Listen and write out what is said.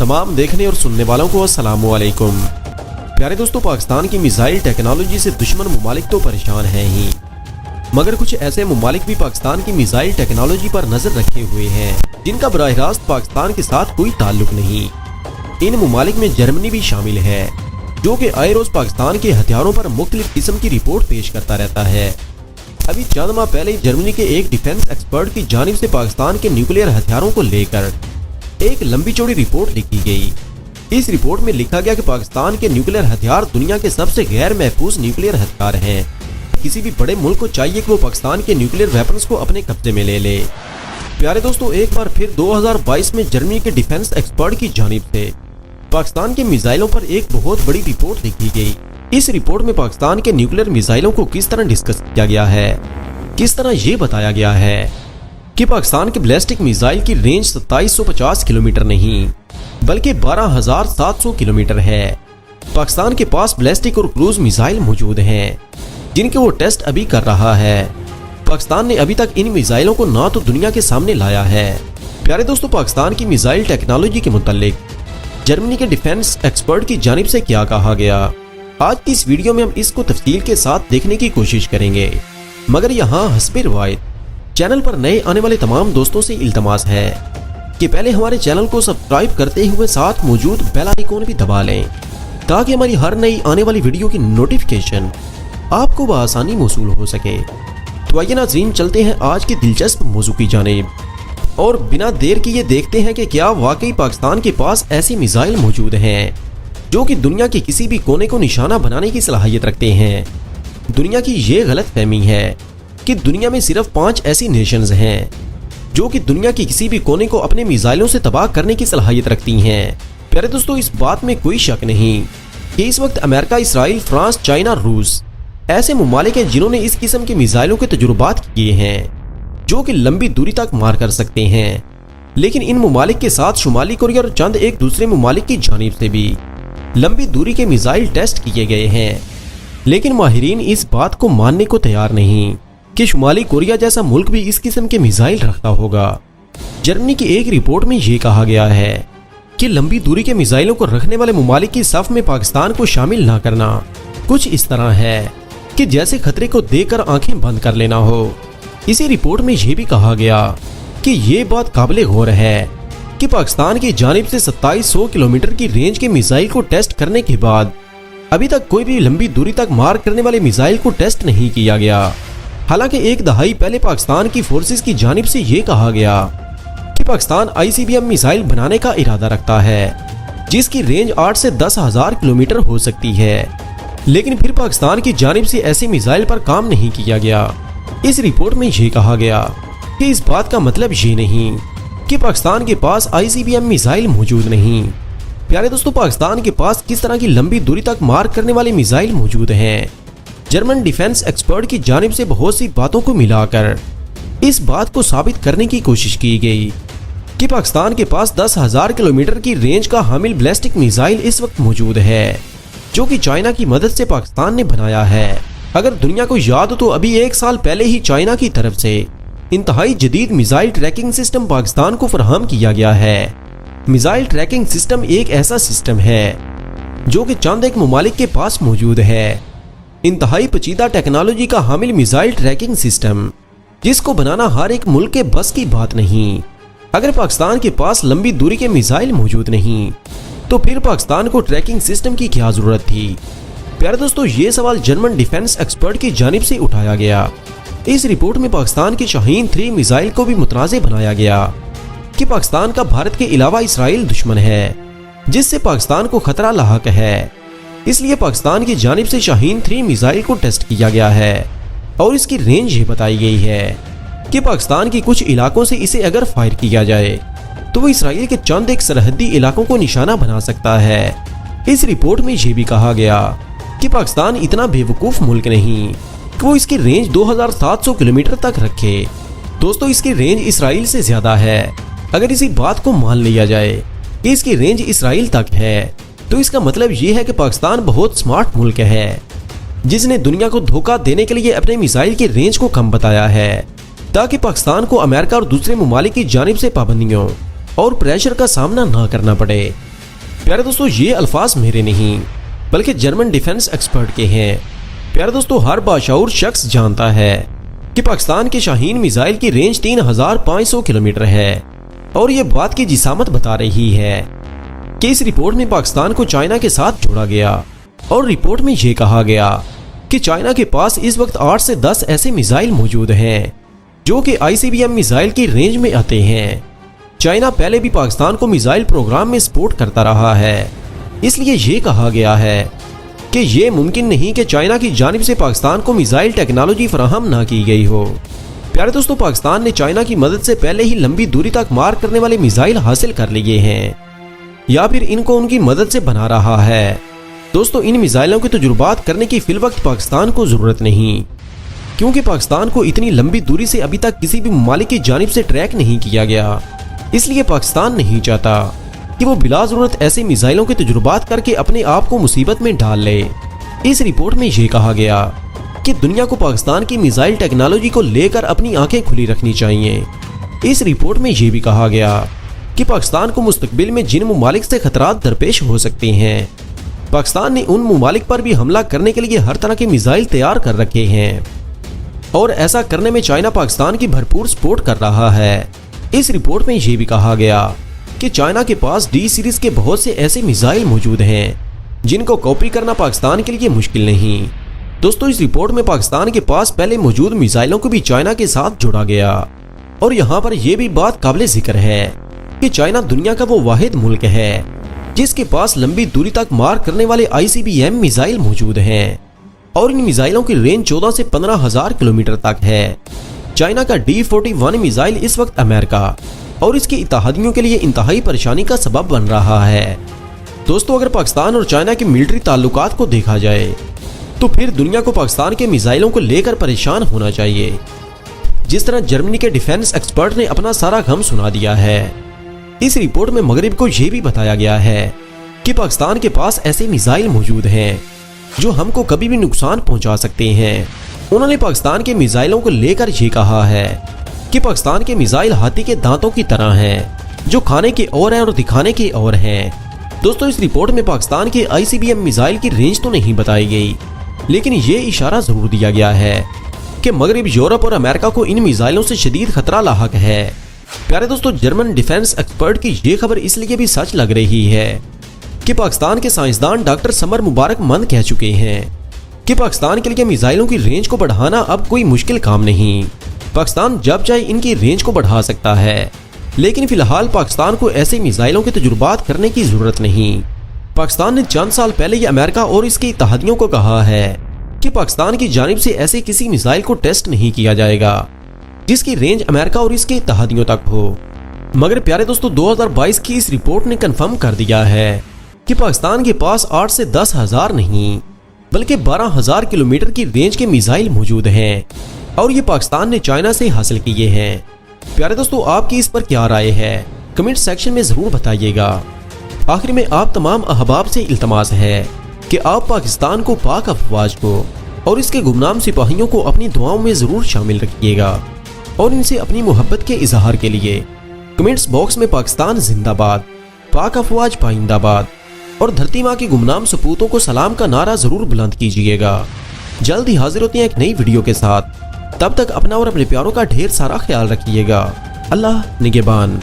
तमाम देखने और सुनने वालों को अस्सलाम वालेकुम। प्यारे दोस्तों, पाकिस्तान की मिसाइल टेक्नोलॉजी से दुश्मन मुमालिक तो परेशान हैं ही, मगर कुछ ऐसे मुमालिक भी पाकिस्तान की मिसाइल टेक्नोलॉजी पर नजर रखे हुए हैं जिनका बराह रास्त पाकिस्तान के साथ कोई ताल्लुक नहीं। इन मुमालिक में जर्मनी भी शामिल है, जो कि आए रोज पाकिस्तान के हथियारों पर मुख्तलिफ किस्म की रिपोर्ट पेश करता रहता है। अभी चंद माह पहले जर्मनी के एक डिफेंस एक्सपर्ट की जानिब से पाकिस्तान के न्यूक्लियर हथियारों को लेकर एक लंबी चौड़ी रिपोर्ट लिखी गई। इस रिपोर्ट में लिखा गया कि पाकिस्तान के न्यूक्लियर हथियार दुनिया के सबसे गैर महफूज न्यूक्लियर हथियार हैं। किसी भी बड़े मुल्क को चाहिए कि वो पाकिस्तान के न्यूक्लियर वेपन्स को अपने कब्जे में ले ले। प्यारे दोस्तों, एक बार फिर 2022 में जर्मनी के डिफेंस एक्सपर्ट की जानिब से पाकिस्तान के मिसाइलों पर एक बहुत बड़ी रिपोर्ट लिखी गई। इस रिपोर्ट में पाकिस्तान के न्यूक्लियर मिसाइलों को किस तरह डिस्कस किया गया है, किस तरह ये बताया गया है कि पाकिस्तान के बैलिस्टिक मिसाइल की रेंज 2750 किलोमीटर नहीं बल्कि 12,700 किलोमीटर है। पाकिस्तान के पास बैलिस्टिक और क्रूज मिसाइल मौजूद हैं जिनके वो टेस्ट अभी कर रहा है। पाकिस्तान ने अभी तक इन मिसाइलों को ना तो दुनिया के सामने लाया है। प्यारे दोस्तों, पाकिस्तान की मिसाइल टेक्नोलॉजी के मुतालिक जर्मनी के डिफेंस एक्सपर्ट की जानिब से क्या कहा गया, आज की इस वीडियो में हम इसको तफसील के साथ देखने की कोशिश करेंगे। मगर यहाँ हस्बे रिवायत चैनल पर नए आने वाले तमाम दोस्तों से इल्तमास है कि पहले हमारे चैनल को सब्सक्राइब करते हुए साथ मौजूद बेल आइकॉन भी दबा लें ताकि हमारी हर नई आने वाली वीडियो की नोटिफिकेशन आपको बआसानी मौसूल हो सके। तो आइए नाज़रीन, चलते हैं आज की दिलचस्प मौजू की जानिब और बिना देर किए देखते हैं कि क्या वाकई पाकिस्तान के पास ऐसी मिसाइल मौजूद हैं जो कि दुनिया के किसी भी कोने को निशाना बनाने की सलाहियत रखते हैं। दुनिया की ये गलत फहमी है कि दुनिया में सिर्फ 5 ऐसी नेशंस हैं जो कि दुनिया की किसी भी कोने को अपने मिसाइलों से तबाह करने की सलाहियत रखती हैं। प्यारे दोस्तों, इस बात में कोई शक नहीं कि इस वक्त अमेरिका, इसराइल, फ्रांस, चाइना, रूस ऐसे मुमालिक हैं जिन्होंने इस किस्म के मिसाइलों के तजुर्बात किए हैं जो कि लंबी दूरी तक मार कर सकते हैं। लेकिन इन मुमालिक के साथ शुमाली कोरिया और चंद एक दूसरे मुमालिक की जानिब से भी लंबी दूरी के मिसाइल टेस्ट किए गए हैं। लेकिन माहिरीन इस बात को मानने को तैयार नहीं कि शुमाली कोरिया जैसा मुल्क भी इस किस्म के मिसाइल रखता होगा। जर्मनी की एक रिपोर्ट में ये कहा गया है कि लंबी दूरी के मिसाइलों को रखने वाले मुमालिक की सफ में पाकिस्तान को शामिल ना करना कुछ इस तरह है कि जैसे खतरे को देखकर आंखें बंद कर लेना हो। इसी रिपोर्ट में यह भी कहा गया कि ये बात काबिले गौर है कि पाकिस्तान की जानिब से 2700 किलोमीटर की रेंज के मिसाइल को टेस्ट करने के बाद अभी तक कोई भी लंबी दूरी तक मार करने वाले मिसाइल को टेस्ट नहीं किया गया। हालांकि एक दहाई पहले पाकिस्तान की फोर्सेस की जानिब से ये कहा गया कि पाकिस्तान ICBM मिसाइल बनाने का इरादा रखता है जिसकी रेंज 8 से 10,000 किलोमीटर हो सकती है। लेकिन फिर पाकिस्तान की जानिब से ऐसी मिसाइल पर काम नहीं किया गया। इस रिपोर्ट में ये कहा गया कि इस बात का मतलब ये नहीं कि पाकिस्तान के पास ICBM मिसाइल मौजूद नहीं। प्यारे दोस्तों, पाकिस्तान के पास किस तरह की लंबी दूरी तक मार करने वाले मिसाइल मौजूद हैं। जर्मन डिफेंस एक्सपर्ट की जानिब से बहुत सी बातों को मिलाकर इस बात को साबित करने की कोशिश की गई कि पाकिस्तान के पास 10,000 किलोमीटर की रेंज का हामिल बैलिस्टिक मिसाइल इस वक्त मौजूद है जो कि चाइना की मदद से पाकिस्तान ने बनाया है। अगर दुनिया को याद हो तो अभी 1 साल पहले ही चाइना की तरफ से इंतहाई जदीद मिसाइल ट्रैकिंग सिस्टम पाकिस्तान को फराहम किया गया है। मिसाइल ट्रैकिंग सिस्टम एक ऐसा सिस्टम है जो कि चंद एक मुमालिक के पास मौजूद है। इंतहाई पेचीदा टेक्नोलॉजी का हामिल मिसाइल ट्रैकिंग सिस्टम जिसको बनाना हर एक मुल्क के बस की बात नहीं। अगर पाकिस्तान के पास लंबी दूरी के मिसाइल मौजूद नहीं तो फिर पाकिस्तान को ट्रैकिंग सिस्टम की क्या जरूरत थी। प्यारे दोस्तों, ये सवाल जर्मन डिफेंस एक्सपर्ट की जानिब से उठाया गया। इस रिपोर्ट में पाकिस्तान की शाहीन 3 मिसाइल को भी मुतनाज़े बनाया गया कि पाकिस्तान का भारत के अलावा इसराइल दुश्मन है जिससे पाकिस्तान को खतरा लाहक है। इसलिए पाकिस्तान की जानिब से शाहीन 3 मिसाइल को टेस्ट किया गया है और इसकी रेंज ये बताई गई है कि पाकिस्तान के कुछ इलाकों से इसे अगर फायर किया जाए तो वो इसराइल के चंद एक सरहदी इलाकों को निशाना बना सकता है। इस रिपोर्ट में यह भी कहा गया कि पाकिस्तान इतना बेवकूफ मुल्क नहीं कि वो इसकी रेंज 2,700 किलोमीटर तक रखे। दोस्तों, इसकी रेंज इसराइल से ज्यादा है। अगर इसी बात को मान लिया जाए कि इसकी रेंज इसराइल तक है तो इसका मतलब ये है कि पाकिस्तान बहुत स्मार्ट मुल्क है जिसने दुनिया को धोखा देने के लिए अपने मिसाइल की रेंज को कम बताया है ताकि पाकिस्तान को अमेरिका और दूसरे मुमालिक की जानिब से पाबंदियों और प्रेशर का सामना न करना पड़े। प्यारे दोस्तों ये अल्फाज मेरे नहीं बल्कि जर्मन डिफेंस एक्सपर्ट के हैं। प्यारे दोस्तों हर बाशऊर शख्स जानता है कि पाकिस्तान के शाहीन मिसाइल की रेंज 3500 किलोमीटर है और ये बात की जिसामत बता रही है कि इस रिपोर्ट में पाकिस्तान को चाइना के साथ जोड़ा गया और रिपोर्ट में ये कहा गया कि चाइना के पास इस वक्त 8 से 10 ऐसे मिसाइल मौजूद हैं जो कि ICBM मिसाइल की रेंज में आते हैं। चाइना पहले भी पाकिस्तान को मिसाइल प्रोग्राम में सपोर्ट करता रहा है, इसलिए ये कहा गया है कि ये मुमकिन नहीं कि चाइना की जानिब से पाकिस्तान को मिसाइल टेक्नोलॉजी फराहम ना की गई हो। प्यारे दोस्तों पाकिस्तान ने चाइना की मदद से पहले ही लंबी दूरी तक मार करने वाले मिसाइल हासिल कर लिए हैं या फिर इनको उनकी मदद से बना रहा है। दोस्तों इन मिसाइलों के तजुर्बात करने की फिलवक्त पाकिस्तान को जरूरत नहीं, क्योंकि पाकिस्तान को इतनी लंबी दूरी से अभी तक किसी भी ममालिक की जानिब से ट्रैक नहीं किया गया। इसलिए पाकिस्तान नहीं चाहता कि वो बिला जरूरत ऐसे मिसाइलों के तजुर्बात करके अपने आप को मुसीबत में डाल ले। इस रिपोर्ट में ये कहा गया कि दुनिया को पाकिस्तान की मिसाइल टेक्नोलॉजी को लेकर अपनी आंखें खुली रखनी चाहिए। इस रिपोर्ट में ये भी कहा गया कि पाकिस्तान को मुस्तकबिल में जिन ममालिक से खतरात दरपेश हो सकते हैं, पाकिस्तान ने उन ममालिक पर भी हमला करने के लिए हर तरह के मिसाइल तैयार कर रखे हैं और ऐसा करने में चाइना पाकिस्तान की भरपूर सपोर्ट कर रहा है। इस रिपोर्ट में ये भी कहा गया कि चाइना के पास D सीरीज के बहुत से ऐसे मिसाइल मौजूद हैं जिनको कॉपी करना पाकिस्तान के लिए मुश्किल नहीं। दोस्तों इस रिपोर्ट में पाकिस्तान के पास पहले मौजूद मिसाइलों को भी चाइना के साथ जोड़ा गया और यहाँ पर यह भी बात काबिल जिक्र है कि चाइना दुनिया का वो वाहिद मुल्क है जिसके पास लंबी दूरी तक मार करने वाले ICBM मिसाइल मौजूद हैं और इन मिसाइलों की रेंज 14 से 15,000 किलोमीटर तक है। चाइना का D41 मिसाइल इस वक्त अमेरिका और इसके इत्तेहादियों के लिए इंतहाई परेशानी का सबब बन रहा है। दोस्तों अगर पाकिस्तान और चाइना के मिलिट्री ताल्लुकात को देखा जाए तो फिर दुनिया को पाकिस्तान के मिसाइलों को लेकर परेशान होना चाहिए। जिस तरह जर्मनी के डिफेंस एक्सपर्ट ने अपना सारा गम सुना दिया है, इस रिपोर्ट में मगरिब को यह भी बताया गया है कि पाकिस्तान के पास ऐसे मिसाइल मौजूद हैं जो हमको कभी भी नुकसान पहुंचा सकते हैं। उन्होंने पाकिस्तान के मिसाइलों को लेकर ये कहा है कि पाकिस्तान के मिसाइल हाथी के दांतों की तरह हैं जो खाने के और हैं और दिखाने के और हैं। दोस्तों इस रिपोर्ट में पाकिस्तान के ICBM मिसाइल की रेंज तो नहीं बताई गई, लेकिन ये इशारा जरूर दिया गया है कि मगरिब, यूरोप और अमेरिका को इन मिसाइलों से शदीद खतरा लाहक है। प्यारे दोस्तों जर्मन डिफेंस एक्सपर्ट की ये खबर इसलिए भी सच लग रही है कि पाकिस्तान के साइंसदान डॉक्टर समर मुबारक मंद कह चुके हैं कि पाकिस्तान के लिए मिसाइलों की रेंज को बढ़ाना अब कोई मुश्किल काम नहीं। पाकिस्तान जब चाहे इनकी रेंज को बढ़ा सकता है, लेकिन फिलहाल पाकिस्तान को ऐसे मिसाइलों के तजुर्बात करने की जरूरत नहीं। पाकिस्तान ने चंद साल पहले ही अमेरिका और इसके इत्तेहादियों को कहा है कि पाकिस्तान की जानिब से ऐसे किसी मिसाइल को टेस्ट नहीं किया जाएगा जिसकी रेंज अमेरिका और इसके इत्तेहादियों तक हो। मगर प्यारे दोस्तों 2022 की इस रिपोर्ट ने कंफर्म कर दिया है कि पाकिस्तान के पास 8 से 10 हजार नहीं बल्कि 12,000 किलोमीटर की रेंज के मिसाइल मौजूद हैं और ये पाकिस्तान ने चाइना से हासिल किए हैं। प्यारे दोस्तों आपकी इस पर क्या राय है, कमेंट सेक्शन में जरूर बताइएगा। आखिर में आप तमाम अहबाब से इल्तमास है कि आप पाकिस्तान को, पाक अफवाज को और इसके गुमनाम सिपाहियों को अपनी दुआओं में जरूर शामिल रखिएगा और इनसे अपनी मोहब्बत के इजहार के लिए कमेंट्स बॉक्स में पाकिस्तान जिंदाबाद, पाक अफवाज पाइंदाबाद और धरती माँ के गुमनाम सपूतों को सलाम का नारा जरूर बुलंद कीजिएगा। जल्द ही हाजिर होते हैं एक नई वीडियो के साथ। तब तक अपना और अपने प्यारों का ढेर सारा ख्याल रखिएगा। अल्लाह निगहबान।